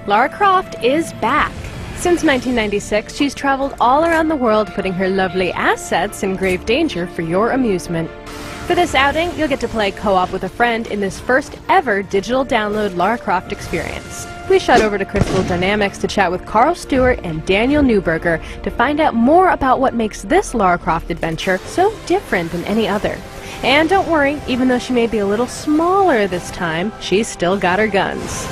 Lara Croft is back. Since 1996, she's traveled all around the world putting her lovely assets in grave danger for your amusement. For this outing, you'll get to play co-op with a friend in this first ever digital download Lara Croft experience. We shot over to Crystal Dynamics to chat with Carl Stewart and Daniel Newberger to find out more about what makes this Lara Croft adventure so different than any other. And don't worry, even though she may be a little smaller this time, she's still got her guns.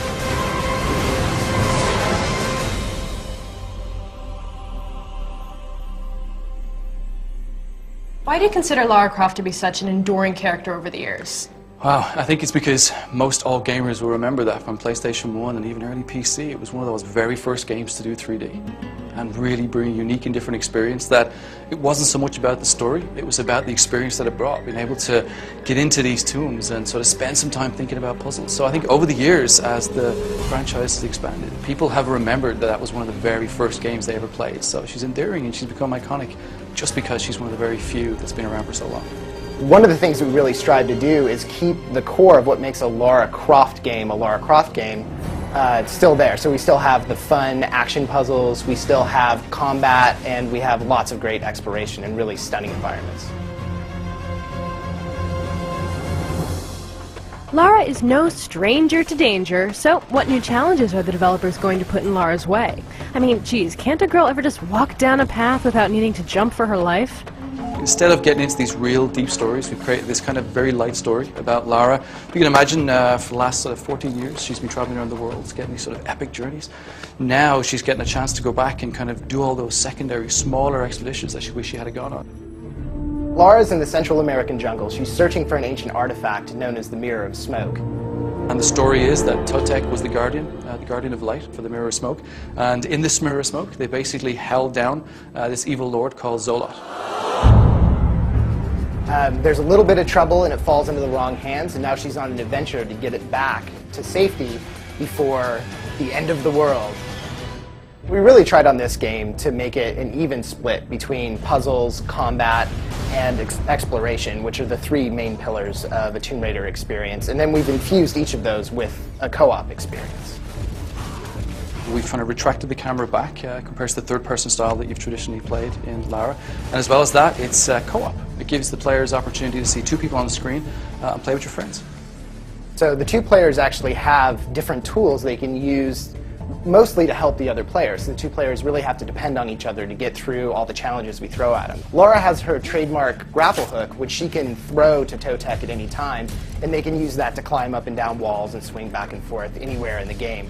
Why do you consider Lara Croft to be such an enduring character over the years? Wow, I think it's because most all gamers will remember that from PlayStation 1 and even early PC. It was one of those very first games to do 3D and really bring a unique and different experience that it wasn't so much about the story, it was about the experience that it brought, being able to get into these tombs and sort of spend some time thinking about puzzles. So I think over the years, as the franchise has expanded, people have remembered that that was one of the very first games they ever played. So she's endearing and she's become iconic just because she's one of the very few that's been around for so long. One of the things we really strive to do is keep the core of what makes a Lara Croft game still there. So we still have the fun action puzzles, we still have combat, and we have lots of great exploration and really stunning environments. Lara is no stranger to danger, so what new challenges are the developers going to put in Lara's way? I mean, geez, can't a girl ever just walk down a path without needing to jump for her life? Instead of getting into these real deep stories, we've created this kind of very light story about Lara. You can imagine for the last sort of 14 years she's been traveling around the world, getting these sort of epic journeys. Now she's getting a chance to go back and kind of do all those secondary, smaller expeditions that she wished she had gone on. Lara's in the Central American jungle. She's searching for an ancient artifact known as the Mirror of Smoke. And the story is that Totek was the guardian of light for the Mirror of Smoke. And in this Mirror of Smoke, they basically held down this evil lord called Zolot. There's a little bit of trouble and it falls into the wrong hands, and now she's on an adventure to get it back to safety before the end of the world. We really tried on this game to make it an even split between puzzles, combat, and exploration, which are the three main pillars of a Tomb Raider experience, and then we've infused each of those with a co-op experience. We've kind of retracted the camera back compared to the third-person style that you've traditionally played in Lara. And as well as that, it's co-op. It gives the players opportunity to see two people on the screen and play with your friends. So the two players actually have different tools they can use mostly to help the other players. So the two players really have to depend on each other to get through all the challenges we throw at them. Lara has her trademark grapple hook, which she can throw to Totek at any time, and they can use that to climb up and down walls and swing back and forth anywhere in the game.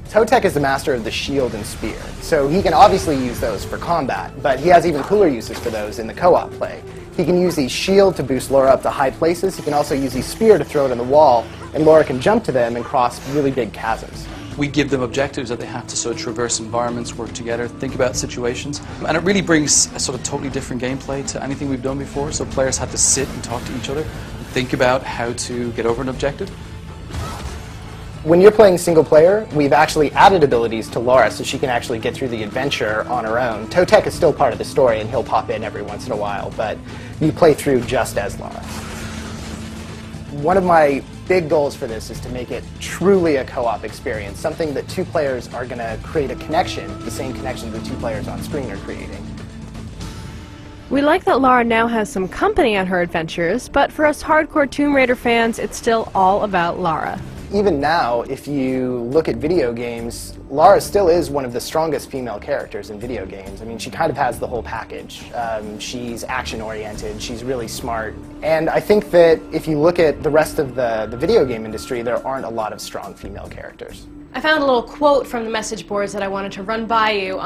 Totek is the master of the shield and spear, so he can obviously use those for combat, but he has even cooler uses for those in the co-op play. He can use the shield to boost Lara up to high places, he can also use the spear to throw it on the wall, and Lara can jump to them and cross really big chasms. We give them objectives that they have to sort of traverse environments, work together, think about situations, and it really brings a sort of totally different gameplay to anything we've done before, so players had to sit and talk to each other, and think about how to get over an objective. When you're playing single player, we've actually added abilities to Lara so she can actually get through the adventure on her own. Totek is still part of the story and he'll pop in every once in a while, but you play through just as Lara. One of my big goals for this is to make it truly a co-op experience, something that two players are going to create a connection, the same connection the two players on screen are creating. We like that Lara now has some company on her adventures, but for us hardcore Tomb Raider fans, it's still all about Lara. Even now, if you look at video games, Lara still is one of the strongest female characters in video games. I mean, she kind of has the whole package. She's action-oriented, she's really smart, and I think that if you look at the rest of the video game industry, there aren't a lot of strong female characters. I found a little quote from the message boards that I wanted to run by you.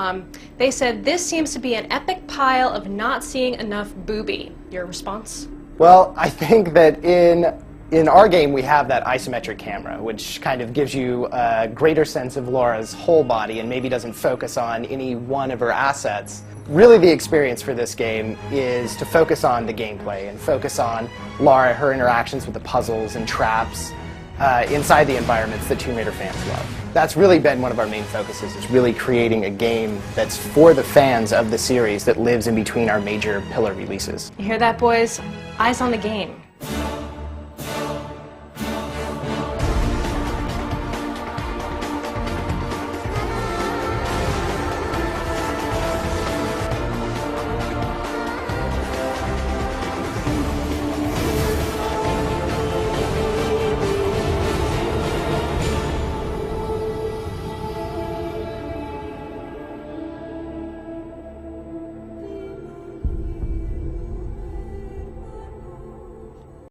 They said, "This seems to be an epic pile of not seeing enough boobie." Your response? Well, I think that in our game, we have that isometric camera, which kind of gives you a greater sense of Lara's whole body and maybe doesn't focus on any one of her assets. Really, the experience for this game is to focus on the gameplay and focus on Lara, her interactions with the puzzles and traps inside the environments that Tomb Raider fans love. That's really been one of our main focuses, is really creating a game that's for the fans of the series that lives in between our major pillar releases. You hear that, boys? Eyes on the game.